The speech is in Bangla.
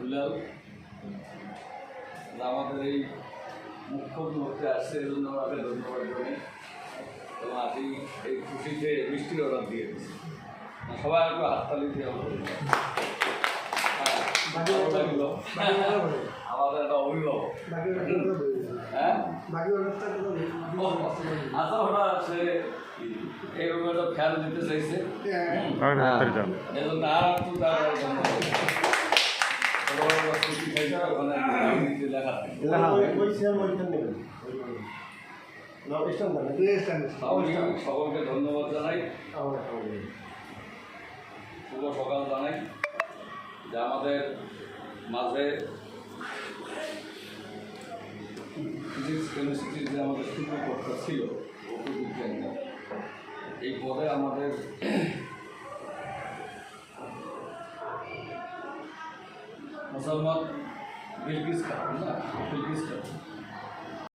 দুলাল আমাদের এই মুখ্য মুহূর্তে আসছে এই জন্য আমাকে ধন্যবাদ জানাই এবং আজই এই খুশিতে মিষ্টির অর্ডার দিয়ে দিচ্ছি সবাই একটু হাততালি দিয়ে আমাদের একটা অভিভাবক হ্যাঁ আচ্ছা ওরা সে এই রকম একটা খেয়াল দিতে চাইছে এই জন্য আর একটু তার সকলকে ধন্যবাদ জানাই শুভ সকাল জানাই যে আমাদের মাঝে ফিজিক্স কেমিস্ট্রির যে আমাদের শিক্ষকতা ছিল বিজ্ঞানীরা এই পদে আমাদের মুসলমান বিলকিস খান না